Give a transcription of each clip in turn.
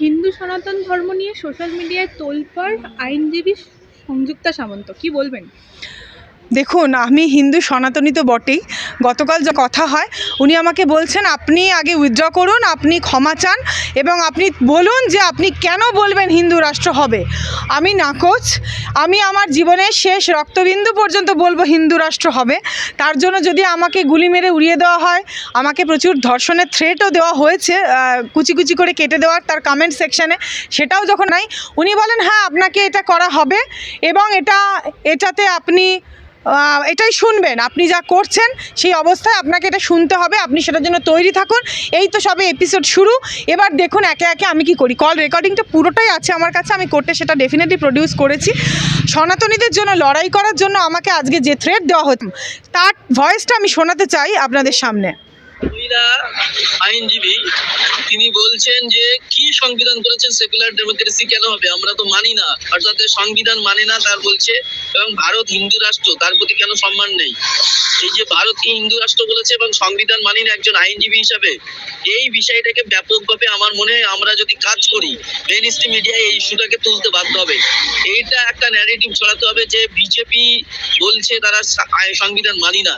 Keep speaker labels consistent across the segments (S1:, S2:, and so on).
S1: হিন্দু সনাতন ধর্ম নিয়ে সোশ্যাল মিডিয়ায় তোলপাড় আইনজীবী সংযুক্তা সামন্ত, কি বলবেন?
S2: দেখুন, আমি হিন্দু সনাতনী তো বটেই। গতকাল যে কথা হয়, উনি আমাকে বলছেন আপনি আগে উইথড্র করুন, আপনি ক্ষমা চান এবং আপনি বলুন যে আপনি কেন বলবেন হিন্দু রাষ্ট্র হবে। আমি নাকচ। আমি আমার জীবনের শেষ রক্তবিন্দু পর্যন্ত বলবো হিন্দু রাষ্ট্র হবে। তার জন্য যদি আমাকে গুলি মেরে উড়িয়ে দেওয়া হয়, আমাকে প্রচুর ধর্ষণের থ্রেটও দেওয়া হয়েছে, কুচি কুচি করে কেটে দেওয়ার তার কমেন্ট সেকশানে, সেটাও যখন নাই, উনি বলেন হ্যাঁ আপনাকে এটা করা হবে এবং এটাতে আপনি এটাই শুনবেন, আপনি যা করছেন সেই অবস্থায় আপনাকে এটা শুনতে হবে, আপনি সেটার জন্য তৈরি থাকুন। এই তো সবে এপিসোড শুরু, এবার দেখুন একে একে আমি কি করি। কল রেকর্ডিংটা পুরোটাই আছে আমার কাছে, আমি কোর্টে সেটা ডেফিনেটলি প্রডিউস করেছি। সনাতনীদের জন্য লড়াই করার জন্য আমাকে আজকে যে থ্রেট দেওয়া হতো, তার ভয়েসটা আমি শোনাতে চাই আপনাদের সামনে।
S3: মহিলা আইনজীবী তিনি বলছেন যে কি সংবিধান করেছেন, সেকুলার ডেমোক্রেসি কেন হবে, আমরা তো মানি না, অর্থাৎ সংবিধান মানে না তার বলছে, এবং ভারত হিন্দু রাষ্ট্র, তার প্রতি কেন সম্মান নেই। এই যে ভারতকে হিন্দু রাষ্ট্র বলেছে এবং সংবিধান মানি না একজন আইনজীবী হিসাবে, এই বিষয়টাকে ব্যাপকভাবে আমার মনে হয় আমরা যদি কাজ করি, মেইন স্ট্রিম মিডিয়ায় এই ইস্যুটাকে তুলতে বাধ্য হবে। এইটা একটা ন্যারেটিভ ছড়াতে হবে যে বিজেপি বলছে তারা সংবিধান মানি না,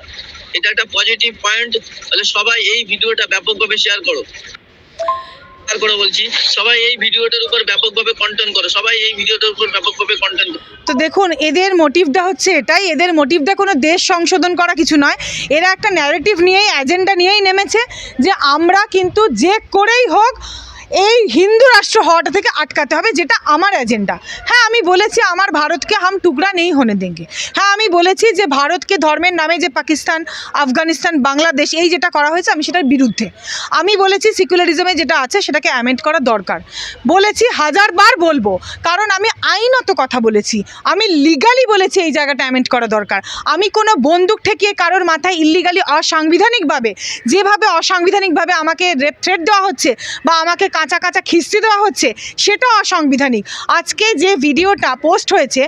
S3: এটা একটা পজিটিভ পয়েন্ট। তাহলে সবাই এই ভিডিওটা ব্যাপকভাবে শেয়ার করো, বলছি সবাই এই ভিডিওটার উপর ব্যাপকভাবে কন্টেন্ট করো, সবাই এই ভিডিওটার উপর ব্যাপকভাবে কন্টেন্ট করো।
S2: তো দেখুন, এদের মোটিভটা হচ্ছে এটাই, এদের মোটিভটা কোনো দেশ সংশোধন করা কিছু নয়। এরা একটা ন্যারেটিভ নিয়েই, এজেন্ডা নিয়েই নেমেছে যে আমরা কিন্তু যে করেই হোক এই হিন্দু রাষ্ট্র হওয়াটা থেকে আটকাতে হবে, যেটা আমার এজেন্ডা। হ্যাঁ, আমি বলেছি আমার ভারতকে হাম টুকরা নেই হোনে দেঙ্গে। হ্যাঁ, আমি বলেছি যে ভারতকে ধর্মের নামে যে পাকিস্তান, আফগানিস্তান, বাংলাদেশ এই যেটা করা হয়েছে আমি সেটার বিরুদ্ধে। আমি বলেছি সেকুলারিজমে যেটা আছে সেটাকে অ্যামেন্ড করা দরকার। বলেছি, হাজারবার বলবো, কারণ আমি আইনত কথা বলেছি, আমি লিগালি বলেছি এই জায়গাটা অ্যামেন্ড করা দরকার। আমি কোনো বন্দুক ঠেকিয়ে কারোর মাথায় ইল্লিগালি অসাংবিধানিকভাবে, যেভাবে অসাংবিধানিকভাবে আমাকে রেপ থ্রেট দেওয়া হচ্ছে বা আমাকে কাঁচা কাঁচা খিস্তি দেওয়া হচ্ছে, সেটা অসাংবিধানিক। আজকে যে ভিডিওটা পোস্ট হয়েছে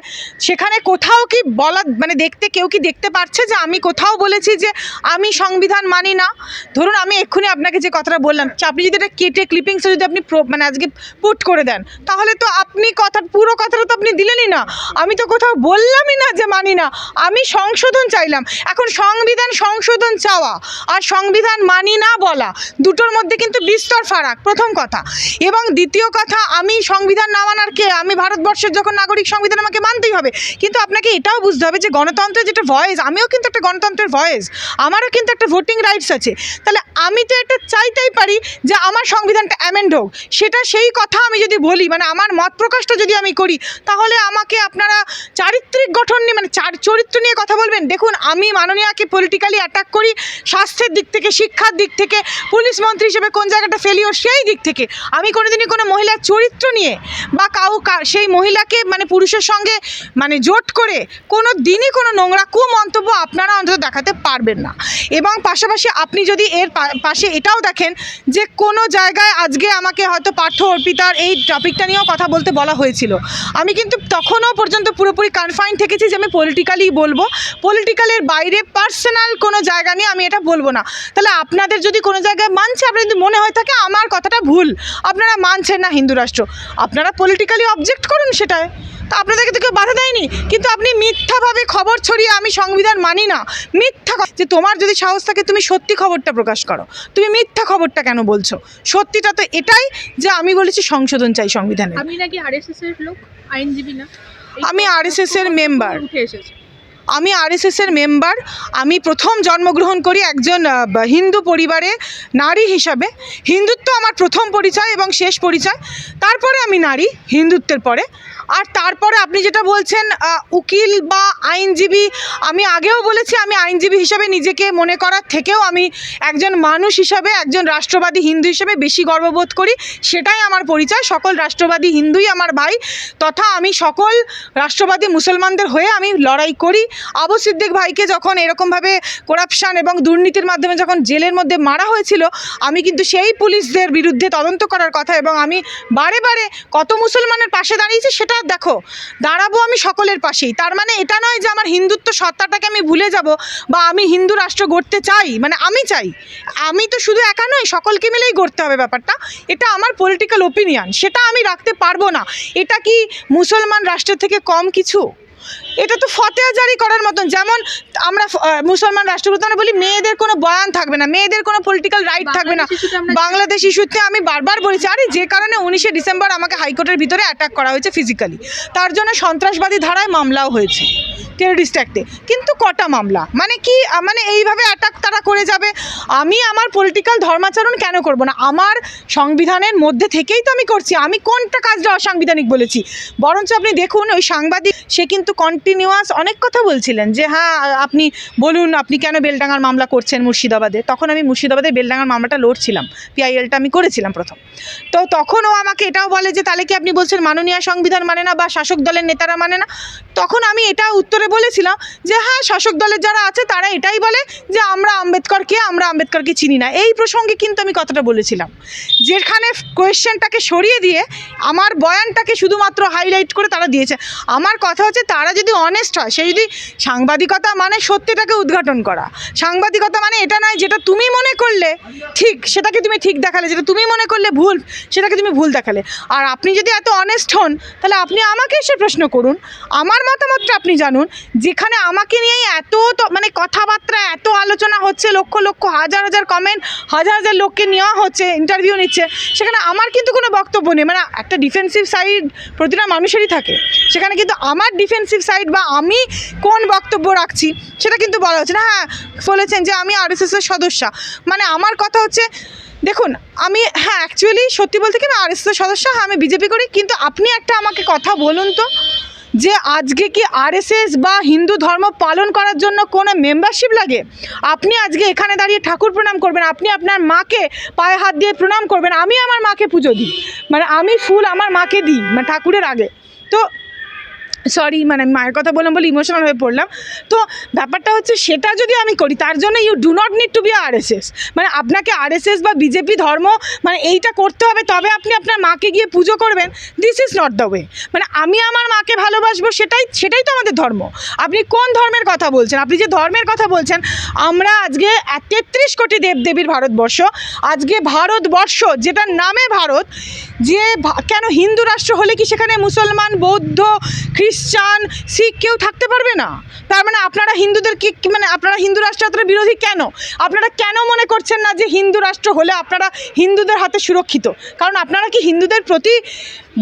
S2: সেখানে কোথাও কি বলা, মানে কেউ কি দেখতে পাচ্ছে যে আমি কোথাও বলেছি যে আমি সংবিধান মানি না? ধরুন আমি এক্ষুনি আপনাকে যে কথাটা বললাম, আপনি যদি এটা কেটে ক্লিপিংসে যদি আপনি মানে আজকে পুট করে দেন, তাহলে তো আপনি পুরো কথাটা তো আপনি দিলেনই না। আমি তো কোথাও বললামই না যে মানি না, আমি সংশোধন চাইলাম। এখন সংবিধান সংশোধন চাওয়া আর সংবিধান মানি না বলা, দুটোর মধ্যে কিন্তু বিস্তর ফারাক, প্রথম কথা। এবং দ্বিতীয় কথা, আমি সংবিধান না মানার কে? আমি ভারতবর্ষের যখন নাগরিক, সংবিধান আমাকে মানতেই হবে। কিন্তু আপনাকে এটাও বুঝতে হবে যে গণতন্ত্রের যেটা ভয়েস, আমিও কিন্তু একটা গণতন্ত্রের ভয়েস, আমারও কিন্তু একটা ভোটিং রাইটস আছে। তাহলে আমি তো এটা চাইতেই পারি যে আমার সংবিধানটা অ্যামেন্ড হোক। সেটা সেই কথা আমি যদি বলি, মানে আমার মত প্রকাশটা যদি আমি করি, তাহলে আমাকে আপনারা চারিত্রিক গঠন নিয়ে, মানে চরিত্র নিয়ে কথা বলবেন। দেখুন, আমি মাননীয়াকে পলিটিক্যালি অ্যাটাক করি স্বাস্থ্যের দিক থেকে, শিক্ষার দিক থেকে, পুলিশ মন্ত্রী হিসেবে কোন জায়গাটা ফেলিওর সেই দিক থেকে। আমি কোনোদিনই কোনো মহিলার চরিত্র নিয়ে বা সেই মহিলাকে মানে পুরুষের সঙ্গে মানে জোট করে কোনো দিনই কোনো নোংরা কুমন্তব্য আপনারা অন্তত দেখাতে পারবেন না। এবং পাশাপাশি আপনি যদি এর পাশে এটাও দেখেন যে কোনো জায়গায় আজকে আমাকে হয়তো পার্থ অর্পিতার এই টপিকটা নিয়েও কথা বলতে বলা হয়েছিল, আমি কিন্তু তখনও পর্যন্ত পুরোপুরি কনফাইন থেকেছি যে আমি পলিটিক্যালি বলবো, পলিটিক্যালের বাইরে পার্সোনাল কোনো জায়গা নিয়ে আমি এটা বলবো না। তাহলে আপনাদের যদি কোনো জায়গায় মানছে, আপনার যদি মনে হয় থাকে আমার কথাটা ভুল, আপনারা মানছেন না হিন্দু রাষ্ট্র, আপনারা পলিটিক্যালি অবজেক্ট করুন, সেটাই তো আপনাদেরকে তো কেউ বাধা দেয়নি। কিন্তু আপনি মিথ্যাভাবে খবর ছড়িয়ে আমি সংবিধান মানি না, মিথ্যা, যে তোমার যদি সাহস থাকে তুমি সত্যি খবরটা প্রকাশ করো, তুমি মিথ্যা খবরটা কেন বলছো? সত্যিটা তো এটাই যে আমি বলেছি সংশোধন চাই সংবিধানে।
S1: আমি নাকি আরএসএস এর লোক, আইনজীবী না।
S2: আমি আরএসএস এর মেম্বার,
S1: উঠে এসেছে।
S2: আমি আরএসএসের মেম্বার। আমি প্রথম জন্মগ্রহণ করি একজন হিন্দু পরিবারে নারী হিসাবে। হিন্দুত্ব আমার প্রথম পরিচয় এবং শেষ পরিচয়, তারপরে আমি নারী, হিন্দুত্বের পরে। আর তারপরে আপনি যেটা বলছেন উকিল বা আইনজীবী, আমি আগেও বলেছি আমি আইনজীবী হিসাবে নিজেকে মনে করার থেকেও আমি একজন মানুষ হিসাবে, একজন রাষ্ট্রবাদী হিন্দু হিসেবে বেশি গর্ববোধ করি, সেটাই আমার পরিচয়। সকল রাষ্ট্রবাদী হিন্দুই আমার ভাই, তথা আমি সকল রাষ্ট্রবাদী মুসলমানদের হয়ে আমি লড়াই করি, আবু সিদ্দিক ভাইকে যখন এরকমভাবে করাপশন এবং দুর্নীতির মাধ্যমে যখন জেলের মধ্যে মারা হয়েছিল, আমি কিন্তু সেই পুলিশদের বিরুদ্ধে তদন্ত করার কথা, এবং আমি বারে বারে কত মুসলমানের পাশে দাঁড়িয়েছি সেটা দেখো, দাঁড়াবো আমি সকলের পাশেই। তার মানে এটা নয় যে আমার হিন্দুত্ব সত্তাটাকে আমি ভুলে যাব বা আমি হিন্দু রাষ্ট্র গড়তে চাই, মানে আমি চাই, আমি তো শুধু একা নই, সকলকে মিলেই গড়তে হবে ব্যাপারটা। এটা আমার পলিটিক্যাল ওপিনিয়ন, সেটা আমি রাখতে পারবো না। এটা কি মুসলমান রাষ্ট্রের থেকে কম কিছু? এটা তো ফতেয়া জারি করার মতন। যেমন আমরা মুসলমান রাষ্ট্রগুলোতে আমরা বলি মেয়েদের কোনো বয়ান থাকবে না, মেয়েদের কোনো পলিটিক্যাল রাইট থাকবে না। বাংলাদেশ ইস্যুতে আমি বারবার বলেছি, আরে যে কারণে 19শে ডিসেম্বর আমাকে হাইকোর্টের ভিতরে অ্যাটাক করা হয়েছে ফিজিক্যালি, তার জন্য সন্ত্রাসবাদী ধারায় মামলাও হয়েছে, টেররিস্ট অ্যাক্টে। কিন্তু কটা মামলা, মানে কি, মানে এইভাবে অ্যাটাক তারা করে যাবে। আমি আমার পলিটিক্যাল ধর্মাচরণ কেন করব না? আমার সংবিধানের মধ্যে থেকেই তো আমি করছি। আমি কোনটা কাজটা অসাংবিধানিক বলেছি? বরঞ্চ আপনি দেখুন ওই সাংবাদিক, সে কিন্তু কন্টিনিউয়াস অনেক কথা বলছিলেন যে হ্যাঁ আপনি বলুন আপনি কেন বেলডাঙ্গার মামলা করছেন মুর্শিদাবাদে। তখন আমি মুর্শিদাবাদের বেলডাঙ্গার মামলাটা লড়ছিলাম, পিআইএলটা আমি করেছিলাম প্রথম। তো তখন ও আমাকে এটাও বলে যে তাহলে কি আপনি বলছেন মাননীয় সংবিধান মানে না বা শাসক দলের নেতারা মানে না? তখন আমি এটা উত্তরে বলেছিলাম যে হ্যাঁ শাসক দলের যারা আছে তারা এটাই বলে যে আমরা আম্বেদকরকে চিনি না। এই প্রসঙ্গে কিন্তু আমি কথাটা বলেছিলাম, যেখানে কোয়েশ্চেনটাকে সরিয়ে দিয়ে আমার বয়ানটাকে শুধুমাত্র হাইলাইট করে তারা দিয়েছে। আমার কথা হচ্ছে তারা যদি অনেস্ট হয়, সে যদি সাংবাদিকতা মানে সত্যিটাকে উদ্ঘাটন করা, সাংবাদিকতা মানে এটা নয় যেটা তুমি মনে করলে ঠিক সেটাকে তুমি ঠিক দেখালে, যেটা তুমি মনে করলে ভুল সেটাকে তুমি ভুল দেখালে। আর আপনি যদি এত অনেস্ট হন তাহলে আপনি আমাকে এসে প্রশ্ন করুন, আমার মতামতটা আপনি জানুন। যেখানে আমাকে নিয়েই এত মানে কথাবার্তা, এত আলোচনা হচ্ছে, লক্ষ লক্ষ হাজার হাজার কমেন্ট, হাজার হাজার লোককে নেওয়া হচ্ছে, ইন্টারভিউ নিচ্ছে, সেখানে আমার কিন্তু কোনো বক্তব্য নেই। মানে একটা ডিফেন্সিভ সাইড প্রতিটা মানুষেরই থাকে, সেখানে কিন্তু আমার ডিফেন্সিভ সাইড বা আমি কোন বক্তব্য রাখছি সেটা কিন্তু বলা হচ্ছে না। হ্যাঁ বলেছেন যে আমি আরএসএসের সদস্য, মানে আমার কথা হচ্ছে দেখুন আমি হ্যাঁ অ্যাকচুয়ালি সত্যি বলতে কি আমি আরএসএসের সদস্য, হ্যাঁ আমি বিজেপি করি, কিন্তু আপনি একটা আমাকে কথা বলুন তো যে আজকে কি আরএসএস বা হিন্দু ধর্ম পালন করার জন্য কোনো মেম্বারশিপ লাগে? আপনি আজকে এখানে দাঁড়িয়ে ঠাকুর প্রণাম করবেন, আপনি আপনার মাকে পায়ে হাত দিয়ে প্রণাম করবেন, আমি আমার মাকে পুজো দিই, মানে আমি ফুল আমার মাকে দিই মানে ঠাকুরের আগে। তো সরি মানে মায়ের কথা বললাম বলে ইমোশনাল হয়ে পড়লাম। তো ব্যাপারটা হচ্ছে সেটা যদি আমি করি তার জন্য you do not need to be RSS, মানে আপনাকে আরএসএস বা বিজেপি ধর্ম মানে এইটা করতে হবে তবে আপনি আপনার মাকে গিয়ে পুজো করবেন, this is not the way. মানে আমি আমার মাকে ভালোবাসবো, সেটাই তো আমাদের ধর্ম। আপনি কোন ধর্মের কথা বলছেন? আপনি যে ধর্মের কথা বলছেন, আমরা আজকে 33 কোটি দেবদেবীর ভারতবর্ষ, আজকে ভারতবর্ষ যেটার নামে ভারত, যে কেন হিন্দু রাষ্ট্র হলে কি সেখানে মুসলমান, বৌদ্ধ, খ্রিস্টান, শিখ কেউ থাকতে পারবে না? তার মানে আপনারা হিন্দুদের কি মানে আপনারা হিন্দু রাষ্ট্রের বিরোধী কেন? আপনারা কেন মনে করছেন না যে হিন্দু রাষ্ট্র হলে আপনারা হিন্দুদের হাতে সুরক্ষিত? কারণ আপনারা কি হিন্দুদের প্রতি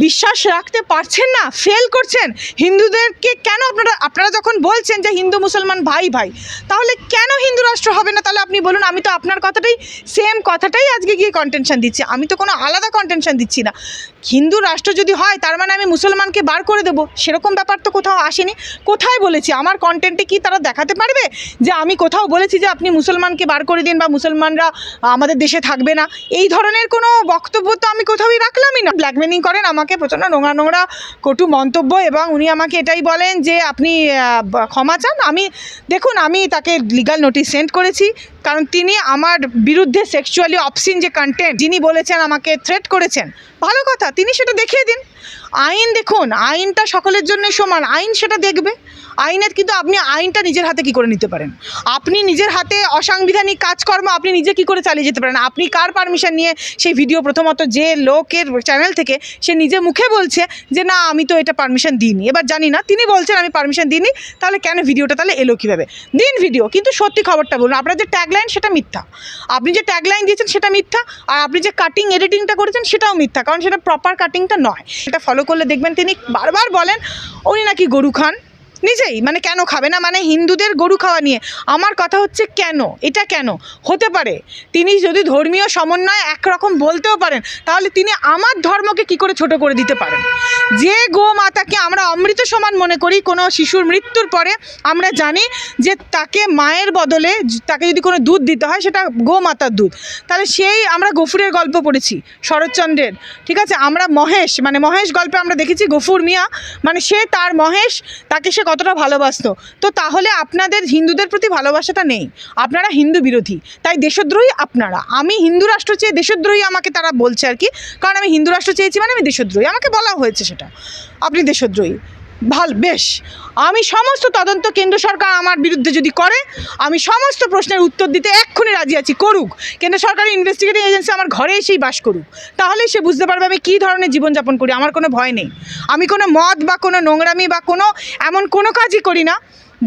S2: বিশ্বাস রাখতে পারছেন না, ফেল করছেন? হিন্দুদেরকে কেন আপনারা যখন বলছেন যে হিন্দু মুসলমান ভাই ভাই, তাহলে কেন হিন্দু রাষ্ট্র হবে না? তাহলে আপনি বলুন। আমি তো আপনার কথাটাই সেম কথাটাই আজকে গিয়ে কন্টেনশন দিচ্ছি, আমি তো কোনো আলাদা কন্টেনশন দিচ্ছি না। হিন্দু রাষ্ট্র যদি হয় তার মানে আমি মুসলমানকে বার করে দেবো, সেরকম ব্যাপার তো কোথাও আসেনি। কোথায় বলেছি? আমার কন্টেন্টে কি তারা দেখাতে পারবে যে আমি কোথাও বলেছি যে আপনি মুসলমানকে বার করে দিন বা মুসলমানরা আমাদের দেশে থাকবে না? এই ধরনের কোনো বক্তব্য তো আমি কোথাওই রাখলামই না। ব্ল্যাকমেলিং করেন আমাকে, প্রচণ্ড নোংরা নোংরা কটু মন্তব্য, এবং উনি আমাকে এটাই বলেন যে আপনি ক্ষমা চান। দেখুন আমি তাকে লিগাল নোটিশ সেন্ড করেছি, কারণ তিনি আমার বিরুদ্ধে সেক্সুয়ালি অবসিন যে কন্টেন্ট যিনি বলেছেন, আমাকে থ্রেট করেছেন, ভালো কথা, তিনি সেটা দেখিয়ে দিন। আইন দেখুন, আইনটা সকলের জন্য সমান, আইন সেটা দেখবে। আইনের কিন্তু আপনি আইনটা নিজের হাতে কি করে নিতে পারেন? আপনি নিজের হাতে অসাংবিধানিক কাজকর্ম আপনি নিজে কি করে চালিয়ে যেতে পারেন? আপনি কার পারমিশন নিয়ে সেই ভিডিও, প্রথমত যে লোকের চ্যানেল থেকে সে নিজে মুখে বলছে যে না আমি তো এটা পারমিশন দিইনি, এবার জানি না তিনি বলছেন আমি পারমিশন দিইনি, তাহলে কেন ভিডিওটা তাহলে এলো কীভাবে? দিন ভিডিও, কিন্তু সত্যি খবরটা বলুন। আপনার যে ট্যাগলাইন সেটা মিথ্যা, আপনি যে ট্যাগলাইন দিয়েছেন সেটা মিথ্যা, আর আপনি যে কাটিং এডিটিংটা করেছেন সেটাও মিথ্যা, কারণ সেটা প্রপার কাটিংটা নয়। এটা ফলো করলে দেখবেন তিনি বারবার বলেন উনি নাকি গরু খান নিজেই, মানে কেন খাবে না, মানে হিন্দুদের গরু খাওয়া নিয়ে। আমার কথা হচ্ছে কেন, এটা কেন হতে পারে? তিনি যদি ধর্মীয় সমন্বয় একরকম বলতেও পারেন, তাহলে তিনি আমার ধর্মকে কি করে ছোট করে দিতে পারেন? যে গোমাতাকে আমরা অমৃত সমান মনে করি, কোনো শিশুর মৃত্যুর পরে আমরা জানি যে তাকে মায়ের বদলে তাকে যদি কোনো দুধ দিতে হয় সেটা গোমাতার দুধ, তাহলে সেই আমরা গফুরের গল্প পড়েছি শরৎচন্দ্রের, ঠিক আছে। আমরা মহেশ গল্পে আমরা দেখেছি গফুর মিয়া মানে সে তার মহেশ তাকে সে কতটা ভালোবাসতো। তো তাহলে আপনাদের হিন্দুদের প্রতি ভালোবাসাটা নেই, আপনারা হিন্দু বিরোধী, তাই দেশদ্রোহী আপনারা। আমি হিন্দু রাষ্ট্র চেয়ে দেশদ্রোহী আমাকে তারা বলছে আর কি, কারণ আমি হিন্দু রাষ্ট্র চেয়েছি মানে আমি দেশদ্রোহী, আমাকে বলা হয়েছে সেটা আপনি দেশদ্রোহী। বেশ, আমি সমস্ত তদন্ত কেন্দ্র সরকার আমার বিরুদ্ধে যদি করে আমি সমস্ত প্রশ্নের উত্তর দিতে এক্ষুনি রাজি আছি, করুক কেন্দ্র সরকারের ইনভেস্টিগেটিং এজেন্সি আমার ঘরে এসেই বাস করুক, তাহলেই সে বুঝতে পারবে আমি কী ধরনের জীবনযাপন করি। আমার কোনো ভয় নেই, আমি কোনো মদ বা কোনো নোংরামি বা কোনো এমন কোনো কাজই করি না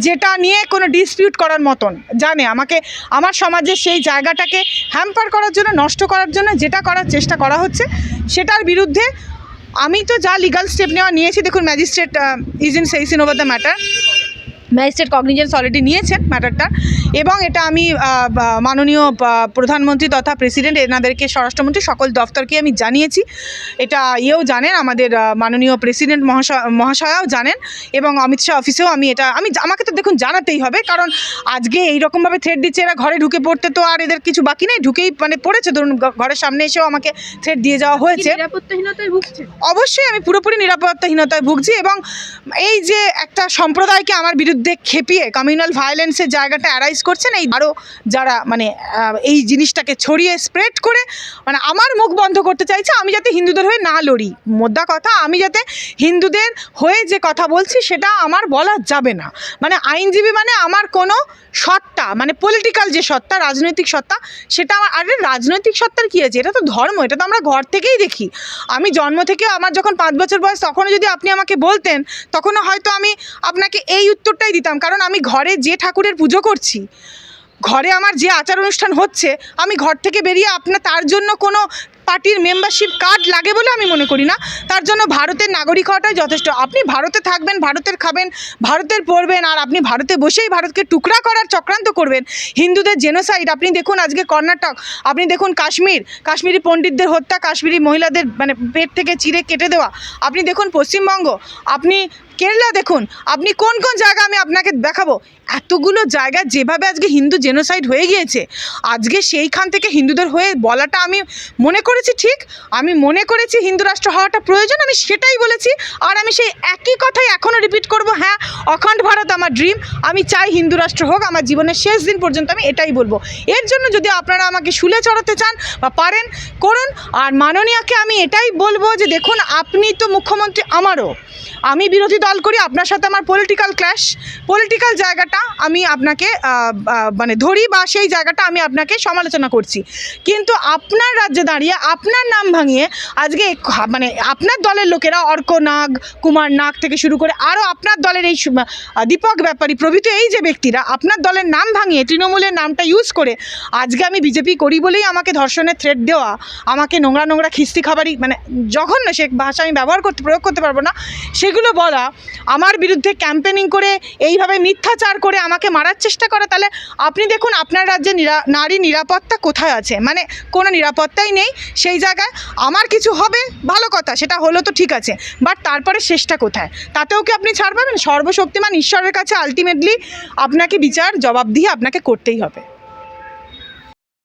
S2: যেটা নিয়ে কোনো ডিসপিউট করার মতন। জানে আমাকে আমার সমাজের সেই জায়গাটাকে হ্যাম্পার করার জন্য, নষ্ট করার জন্য যেটা করার চেষ্টা করা হচ্ছে সেটার বিরুদ্ধে আমি তো যা লিগাল স্টেপ নিয়েছি। দেখুন, magistrate is in seisin over the matter, magistrate cognizance already নিয়েছেন ম্যাটারটা, এবং এটা আমি মাননীয় প্রধানমন্ত্রী তথা প্রেসিডেন্ট এনাদেরকে, স্বরাষ্ট্রমন্ত্রী সকল দফতরকে আমি জানিয়েছি। এটা জানেন, আমাদের মাননীয় প্রেসিডেন্ট মহাশয়াও জানেন, এবং অমিত শাহ অফিসেও আমাকে তো দেখুন জানাতেই হবে, কারণ আজকে এইরকমভাবে থ্রেট দিচ্ছে এরা, ঘরে ঢুকে পড়তে তো আর এদের কিছু বাকি নেই, ঢুকেই মানে পড়েছে, ধরুন ঘরের সামনে এসেও আমাকে থ্রেট দিয়ে যাওয়া হয়েছে।
S1: নিরাপত্তাহীনতায় ভুগছে?
S2: অবশ্যই আমি পুরোপুরি নিরাপত্তাহীনতায় ভুগছি, এবং এই যে একটা সম্প্রদায়কে আমার বিরুদ্ধে খেপিয়ে কমিউনাল ভায়োলেন্সের জায়গাটা অ্যারাইজ করছেন এই আরও যারা মানে এই জিনিসটাকে ছড়িয়ে স্প্রেড করে মানে আমার মুখ বন্ধ করতে চাইছে। আমি যাতে হিন্দুদের হয়ে না লড়ি, মোদ্দা কথা আমি যাতে হিন্দুদের হয়ে যে কথা বলছি সেটা আমার বলা যাবে না। মানে আইনজীবী মানে আমার কোনো সত্তা, মানে পলিটিক্যাল যে সত্তা, রাজনৈতিক সত্তা, সেটা আমার। আরে রাজনৈতিক সত্তার কী আছে, এটা তো ধর্ম, এটা তো আমরা ঘর থেকেই দেখি। আমি জন্ম থেকে, আমার যখন 5 বছর বয়স তখনও যদি আপনি আমাকে বলতেন তখনও হয়তো আমি আপনাকে এই উত্তরটাই দিতাম, কারণ আমি ঘরে যে ঠাকুরের পুজো করছি, ঘরে আমার যে আচার অনুষ্ঠান হচ্ছে, আমি ঘর থেকে বেরিয়ে তার জন্য কোনো পার্টির মেম্বারশিপ কার্ড লাগে বলে আমি মনে করি না। তার জন্য ভারতের নাগরিক হওয়াটাই যথেষ্ট। আপনি ভারতে থাকবেন, ভারতের খাবেন, ভারতের পড়বেন, আর আপনি ভারতে বসেই ভারতকে টুকরা করার চক্রান্ত করবেন, হিন্দুদের জেনোসাইড। আপনি দেখুন আজকে কর্ণাটক, আপনি দেখুন কাশ্মীরি পণ্ডিতদের হত্যা, কাশ্মীরি মহিলাদের মানে পেট থেকে চিরে কেটে দেওয়া, আপনি দেখুন পশ্চিমবঙ্গ, আপনি কেরালা দেখুন, আপনি কোন কোন জায়গা আমি আপনাকে দেখাবো। এতগুলো জায়গা যেভাবে আজকে হিন্দু জেনোসাইড হয়ে গিয়েছে, আজকে সেইখান থেকে হিন্দুদের হয়ে বলাটা আমি মনে করেছি ঠিক, আমি মনে করেছি হিন্দু রাষ্ট্র হওয়াটা প্রয়োজন, আমি সেটাই বলেছি। আর আমি সেই একই কথাই এখনও রিপিট করব, হ্যাঁ অখণ্ড ভারত আমার ড্রিম, আমি চাই হিন্দু রাষ্ট্র হোক, আমার জীবনের শেষ দিন পর্যন্ত আমি এটাই বলবো। এর জন্য যদি আপনারা আমাকে শুলে চড়াতে চান বা পারেন করুন। আর মাননীয়াকে আমি এটাই বলবো যে দেখুন, আপনি তো মুখ্যমন্ত্রী, আমারও, আমি বিরোধী দল করি, আপনার সাথে আমার পলিটিক্যাল ক্ল্যাশ, পলিটিক্যাল জায়গাটা আমি আপনাকে মানে ধরি বা সেই জায়গাটা আমি আপনাকে সমালোচনা করছি, কিন্তু আপনার রাজ্যে দাঁড়িয়ে আপনার নাম ভাঙিয়ে আজকে মানে আপনার দলের লোকেরা অর্ক নাগ, কুমার নাগ থেকে শুরু করে আরও আপনার দলের এই দীপক ব্যাপারী প্রভৃতি এই যে ব্যক্তিরা আপনার দলের নাম ভাঙিয়ে তৃণমূলের নামটা ইউজ করে আজকে আমি বিজেপি করি বলেই আমাকে ধর্ষণের থ্রেট দেওয়া, আমাকে নোংরা খিস্তি খাবারই মানে জঘন্য সে ভাষা আমি প্রয়োগ করতে পারবো না, সেগুলো বলা, আমার বিরুদ্ধে ক্যাম্পেনিং করে এইভাবে মিথ্যাচার করে আমাকে মারার চেষ্টা করা, তাহলে আপনি দেখুন আপনার রাজ্যে নারী নিরাপত্তা কোথায় আছে? মানে কোনো নিরাপত্তাই নেই। সেই জায়গায় আমার কিছু হবে ভালো কথা, সেটা হলো তো ঠিক আছে, বাট তারপরে শেষটা কোথায়? তাতেও কি আপনি ছাড় পাবেন? সর্বশক্তিমান ঈশ্বরের কাছে আলটিমেটলি আপনাকে বিচার জবাবদিহি আপনাকে করতেই হবে।